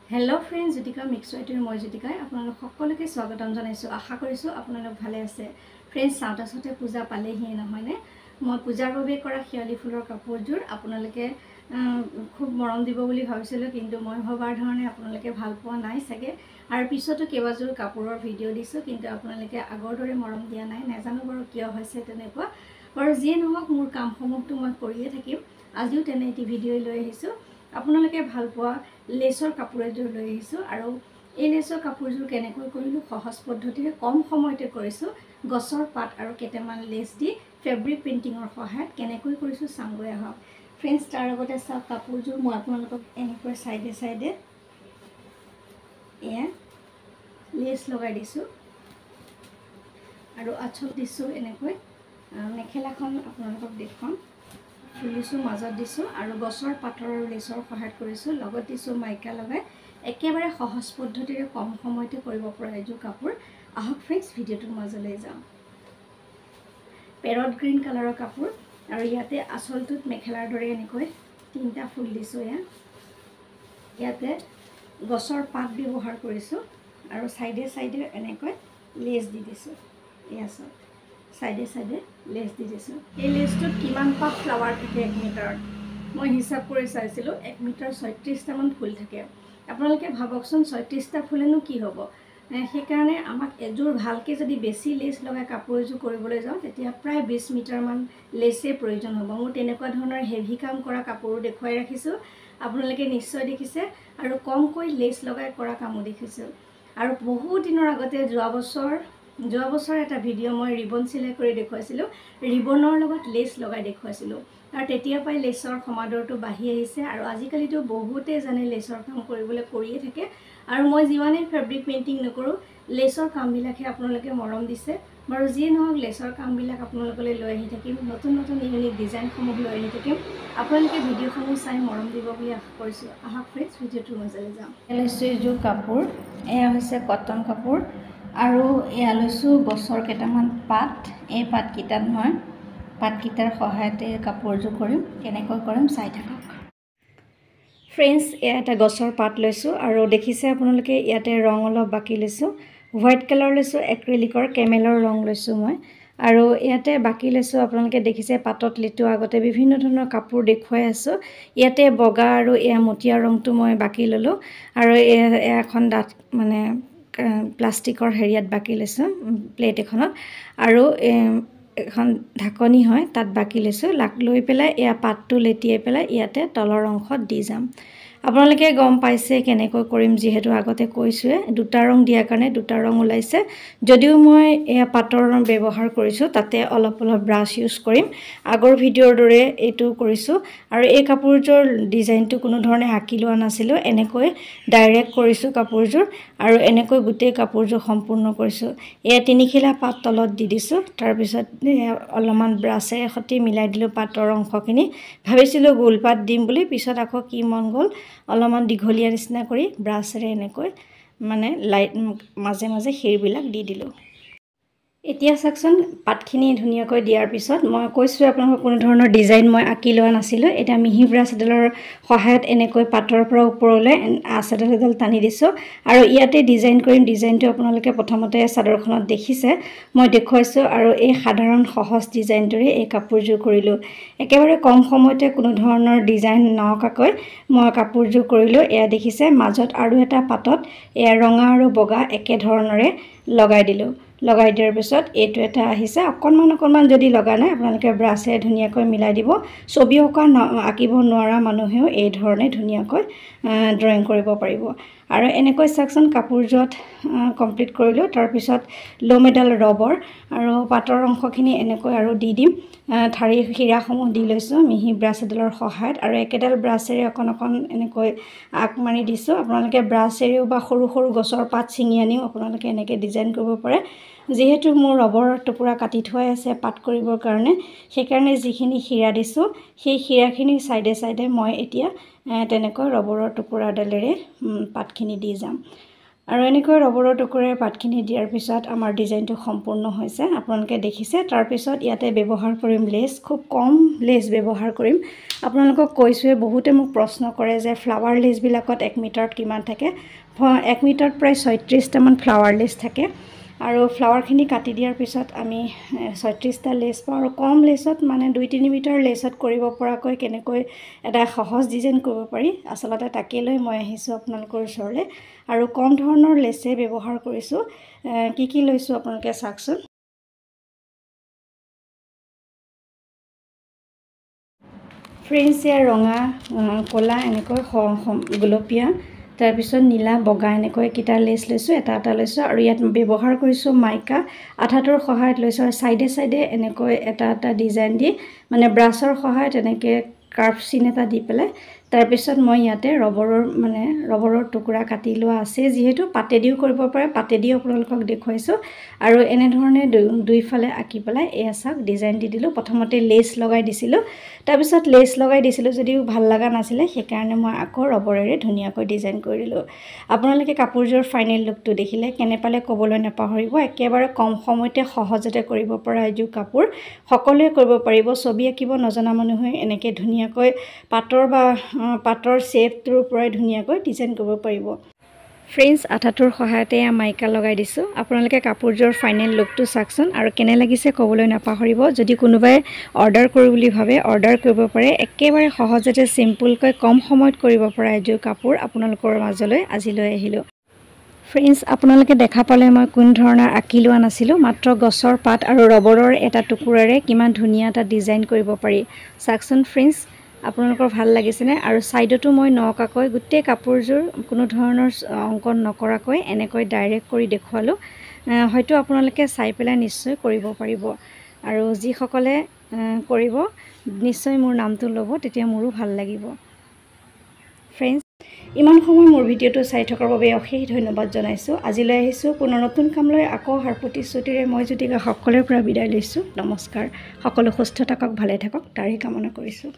Hello friends, Jutika Mixwriter মই জুতিকাই আপোনালোক সকলোকে স্বাগতম জনাইছো আশা কৰিছো আপোনালোক ভালে আছে friends সাউতাছতে পূজা পালেহি নহয়নে মই পূজাৰ বাবে কৰা খিয়ালি ফুলৰ কাপোৰজোৰ আপোনালোকে খুব মৰম দিব বুলি ভাবিছিলো কিন্তু মই ভবাৰ ধৰণে আপোনালোকে ভাল পোৱা নাই সাগে আৰু পিছতো কেবাজোৰ কাপোৰৰ ভিডিও দিছো কিন্তু আপোনালোকে আগৰ দৰে মৰম দিয়া নাই নাজানো বাৰু কিয় হৈছে তেনেকুৱা বাৰু যিয়ে নহওক মোৰ কামসমূহটো মই কৰিয়ে থাকিম আজিও তেনে এটি ভিডিও লৈ আহিছো আপোনালোকে ভাল পোৱা লেছৰ কাপোৰ এযোৰ লৈ আহিছো আৰু এই লেছৰ কাপোৰযোৰ কেনেকৈ কৰিলো সহজ পদ্ধতিৰে কম সময়তে কৰিছো গছৰ পাত আৰু কেটেমান লেছ দি ফেব্ৰিক পেইন্টিংৰ সহায়ত কেনেকৈ কৰিছো চাংগৈ আহক ফ্ৰেন্ডছ তাৰ আগতে চাওক কাপোৰযোৰ মই আপোনালোকক এনেকৈ সাইডে সাইডে এয়া লেছ লগাই দিছো আৰু আঁচল দিছো এনেকৈ মেখেলাখন আপোনালোকক দেখুৱাম ফুলিছো মাজত দিছো আৰু গছৰ পাতৰ লেছৰ সহায়ত কৰিছো লগত দিছো মাইকা লগাই একেবাৰে সহজ পদ্ধতিৰে কম সময়তে কৰিব পৰা এযোৰ কাপোৰ আহক ফ্ৰেন্ডছ ভিডিওটোৰ মাজলৈ যাওঁ পেৰট গ্ৰীন কালাৰৰ কাপোৰ আৰু ইয়াতে আঁচলটোত মেখেলাৰ দৰে এনেকৈ তিনটা ফুল দিছো ইয়াতে গছৰ পাত ব্যৱহাৰ কৰিছো আৰু সাইডে সাইডে এনেকৈ লেছ দি দিছো এয়া সব সাইডে সাইডে লেছ দি দিছো এই লেছটোত কিমান পাত ফ্লাৱাৰ থাকে 1 মিটাৰত মই হিসাব কৰি চাইছিলো 1 মিটাৰ 36টা মান ফুল থাকে আপোনালোকে ভাবকচোন 36টা ফুলেনো কি হ'ব সেইকাৰণে আমাক এযোৰ ভালকে যদি বেছি লেছ লগাই কাপোৰ এযোৰ কৰিবলৈ যাওঁ তেতিয়া প্ৰায় 20 মিটাৰ মান লেছে প্ৰয়োজন হ'ব মোৰ তেনেকুৱা ধৰণৰ হেভি কাম কৰা কাপোৰ দেখুৱাই ৰাখিছো আপোনালোকে নিশ্চয় দেখিছে আৰু কমকৈ লেছ লগাই কৰা কামো দেখিছো আৰু বহু দিনৰ আগতে যোৱা বছৰ এটা ভিডিও মই ৰিবন সিলাই কৰি দেখুৱাইছিলো ৰিবনৰ লগত লেছ লগাই দেখুৱাইছিলো আৰু তেতিয়া পাই লেছৰ সমাদৰটো বাঢ়ি আহিছে আৰু আজিকালিটো বহুতে জানে লেছৰ কাম কৰিবলৈ কৰিয়ে থাকে আৰু মই যিমানে ফেব্ৰিক পেইন্টিং নকৰো লেছৰ কামবিলাকে আপোনালোকে মৰম দিছে বাৰু যি নহওক লেছৰ কামবিলাক আপোনালোকলৈ লৈ আহি থাকিম নতুন নতুন ইউনিক ডিজাইনসমূহ লৈ আহি থাকিম আপোনালোকে ভিডিওসমূহ চাই মৰম দিব বুলি আশা কৰিছো আহক ফ্ৰেন্ডছ ভিডিওটোৰ মাজলৈ যাওঁ লেছৰ কাপোৰ এয়া হৈছে কটন কাপোৰ আৰু এয়া লৈছো গছৰ কেইটামান পাত এই পাতকিটাত মই পাতকিটাৰ সহায়তে কাপোৰযোৰ কৰিম কেনেকৈ কৰিম চাই থাকক ফ্ৰেন্ডছ এটা গছৰ পাত লৈছো আৰু দেখিছে আপোনালোকে ইয়াতে ৰং অলপ বাকি লৈছো হোৱাইট কালাৰ লৈছো এক্ৰিলিকৰ কেমেলৰ ৰং লৈছো মই আৰু ইয়াতে বাকি লৈছো আপোনালোকে দেখিছে পাতত লিটো আগতে বিভিন্ন ধৰণৰ কাপোৰ দেখুৱাই আছো ইয়াতে বগা আৰু এয়া মটিয়া ৰংটো মই বাকি ললো আৰু এখন ডাট মানে প্লাষ্টিকৰ হেৰিয়াত বাকি লৈছো প্লেট এখনত আৰু এখন ঢাকনি হয় তাত বাকি লৈছো লাক লৈ পেলাই এয়া পাতটো লেটিয়াই পেলাই ইয়াতে তলৰ অংশত দি যাম আপোনালোকে গম পাইছে কেনেকৈ কৰিম যেহেতু আগতে কৈছোৱে দুটা ৰং দিয়া কাৰণে দুটা ৰং ওলাইছে যদিও মই এয়া পাতৰ ৰং ব্যৱহাৰ কৰিছো তাতে অলপ ব্ৰাছ ইউজ কৰিম আগৰ ভিডিওৰ দৰে এটো কৰিছো আৰু এই কাপোৰযোৰ ডিজাইনটো কোনো ধৰণে আঁকি লোৱা নাছিলো এনেকৈ ডাইৰেক্ট কৰিছো কাপোৰযোৰ আৰু এনেকৈ গোটেই কাপোৰযোৰ সম্পূৰ্ণ কৰিছো এয়া তিনিখিলা পাত তলত দি দিছো তাৰ পিছত অলপমান ব্ৰাছেৰে সতি মিলাই দিলো পাতৰ অংশখিনি ভাবিছিলো গোল পাত দিম বুলি পিছত আকৌ কি মন গল অলপমান দীঘলীয়া নিচিনা কৰি ব্ৰাছেৰে এনেকৈ মানে লাইট মাজে মাজে হেৰবিলাক দি দিলো এতিয়া সাকচন পাতখিনি ধুনিয়াকৈ দিয়াৰ পিছত মই কৈছো আপোনালোকক কোনো ধৰণৰ ডিজাইন মই আঁকি লোৱা নাছিলো এটা মিহি ব্ৰাছ এডালৰ সহায়ত এনেকৈ পাতৰ পৰা ওপৰলৈ আছাডাল টানি দিছো আৰু ইয়াতে ডিজাইন কৰিম ডিজাইনটো আপোনালোকে প্ৰথমতে চাদৰখনত দেখিছে মই দেখুৱাইছো আৰু এই সাধাৰণ সহজ ডিজাইনটোৰে এই কাপোৰযোৰ কৰিলো একেবাৰে কম সময়তে কোনো ধৰণৰ ডিজাইন নকাকৈ মই কাপোৰযোৰ কৰিলো এয়া দেখিছে মাজত আৰু এটা পাতত এয়া ৰঙা আৰু বগা একে ধৰণৰে লগাই দিলো লগাই দিয়াৰ পিছত এটো এটা আহিছে অকনমান যদি লগা নাই আপোনালোকে ব্ৰাছে ধুনিয়াকৈ মিলাই দিব ছবি আঁকিব নোৱাৰা মানুহেও এই ধৰণে ধুনিয়াকৈ ড্ৰয়িং কৰিব পাৰিব আৰু এনেকৈ সেকশন কাপোৰজত কমপ্লিট কৰিলো তাৰ পিছত লোমেডাল ৰবৰ আৰু পাতৰ অংশখিনি এনেকৈ আৰু দি দিম ঠাৰি হিৰাসমূহ দি লৈছো মিহি ব্ৰাছ এডালৰ সহায়ত আৰু একেডাল ব্ৰাছেৰে অকন এনেকৈ আক মাৰি দিছো আপোনালোকে ব্ৰাছেৰেও বা সৰু সৰু গছৰ পাত ছিঙি আনিও আপোনালোকে এনেকৈ ডিজাইন কৰিব পাৰে যেহেতু মোৰ ৰবৰ টুকুৰা কাটি থোৱাই আছে পাত কৰিবৰ কাৰণে সেইকাৰণে যিখিনি হিৰা দিছো সেই হিৰাখিনি সাইডে সাইডে মই এতিয়া তেনেকৈ ৰবৰৰ টুকুৰাডালেৰে পাতখিনি দি যাম আৰু এনেকৈ ৰবৰৰ টুকুৰাৰে পাতখিনি দিয়াৰ পিছত আমাৰ ডিজাইনটো সম্পূৰ্ণ হৈছে আপোনালোকে দেখিছে। তাৰপিছত ইয়াতে ব্যৱহাৰ কৰিম লেছ, খুব কম লেছ ব্যৱহাৰ কৰিম। আপোনালোকক কৈছোঁৱে, বহুতে মোক প্ৰশ্ন কৰে যে ফ্লাৱাৰ লেছবিলাকত 1 মিটাৰত কিমান থাকে। 1 মিটাৰত প্ৰায় 36টামান ফ্লাৱাৰ লেছ থাকে। আৰু ফ্লাৱাৰখিনি কাটি দিয়াৰ পিছত আমি 36টা লেছ পাওঁ। আৰু কম লেছত মানে 2-3 মিটাৰ লেছত কৰিব পৰাকৈ কেনেকৈ এটা সহজ ডিজাইন কৰিব পাৰি, আচলতে তাকে লৈ মই আহিছোঁ আপোনালোকৰ ওচৰলৈ। আৰু কম ধৰণৰ লেছে ব্যৱহাৰ কৰিছোঁ। কি লৈছোঁ আপোনালোকে চাওকচোন। ফ্ৰেণ্ডছ, ইয়াৰ ৰঙা, ক'লা, এনেকৈ গুলপীয়া, তাৰপিছত নীলা, বগা এনেকৈ কেইটা লেছ লৈছোঁ, এটা লৈছোঁ। আৰু ইয়াত ব্যৱহাৰ কৰিছোঁ মাইকা আঠাটোৰ সহায়ত লৈছোঁ। আৰু চাইডে এনেকৈ এটা ডিজাইন দি, মানে ব্ৰাছৰ সহায়ত এনেকৈ কাৰ্ভ চিন এটা দি পেলাই, তাৰপিছত মই ইয়াতে ৰবৰৰ টুকুৰা কাটি লোৱা আছে। যিহেতু পাতেদিও কৰিব পাৰে, পাতেদিও আপোনালোকক দেখুৱাইছোঁ। আৰু এনেধৰণে দুইফালে আঁকি পেলাই এয়া চাওক ডিজাইন দি দিলোঁ। প্ৰথমতে লেছ লগাই দিছিলোঁ, তাৰপিছত লেছ লগাই দিছিলোঁ যদিও ভাল লগা নাছিলে, সেইকাৰণে মই আকৌ ৰবৰেৰে ধুনীয়াকৈ ডিজাইন কৰি দিলোঁ। আপোনালোকে কাপোৰযোৰ ফাইনেল লুকটো দেখিলে কেনে পালে ক'বলৈ নাপাহৰিব। একেবাৰে কম সময়তে সহজতে কৰিব পৰা এযোৰ কাপোৰ, সকলোৱে কৰিব পাৰিব। ছবি আঁকিব নজনা মানুহে এনেকৈ ধুনীয়াকৈ পাতৰ শ্বেপটোৰ পৰাই ধুনীয়াকৈ ডিজাইন কৰিব পাৰিব। ফ্ৰেণ্ডছ, আঠাটোৰ সহায়তে মাইকা লগাই দিছোঁ। আপোনালোকে কাপোৰযোৰ ফাইনেল লুকটো চাওকচোন আৰু কেনে লাগিছে ক'বলৈ নাপাহৰিব। যদি কোনোবাই অৰ্ডাৰ কৰোঁ বুলি ভাবে, অৰ্ডাৰ কৰিব পাৰে। একেবাৰে সহজতে চিম্পুলকৈ কম সময়ত কৰিব পৰা এযোৰ কাপোৰ আপোনালোকৰ মাজলৈ আজি লৈ আহিলোঁ। ফ্ৰেণ্ডছ, আপোনালোকে দেখা পালে মই কোন ধৰণৰ আঁকি লোৱা নাছিলোঁ। মাত্ৰ গছৰ পাত আৰু ৰবৰৰ এটা টুকুৰাৰে কিমান ধুনীয়া এটা ডিজাইন কৰিব পাৰি চাওকচোন ফ্ৰেণ্ডছ। আপোনালোকৰ ভাল লাগিছেনে? আৰু ছাইডতো মই নকাকৈ গোটেই কাপোৰযোৰ কোনো ধৰণৰ অংকন নকৰাকৈ এনেকৈ ডাইৰেক্ট কৰি দেখুৱালোঁ। হয়তো আপোনালোকে চাই পেলাই নিশ্চয় কৰিব পাৰিব। আৰু যিসকলে কৰিব নিশ্চয় মোৰ নামটো ল'ব, তেতিয়া মোৰো ভাল লাগিব। ফ্ৰেণ্ডছ, ইমান সময় মোৰ ভিডিঅ'টো চাই থকাৰ বাবে অশেষ ধন্যবাদ জনাইছোঁ। আজিলৈ আহিছোঁ পুনৰ নতুন কাম লৈ। আকৌ অহাৰ প্ৰতিশ্ৰুতিৰে মই জ্যোতিকা সকলোৰে পৰা বিদায় লৈছোঁ। নমস্কাৰ। সকলো সুস্থ থাকক, ভালে থাকক, তাৰেই কামনা কৰিছোঁ।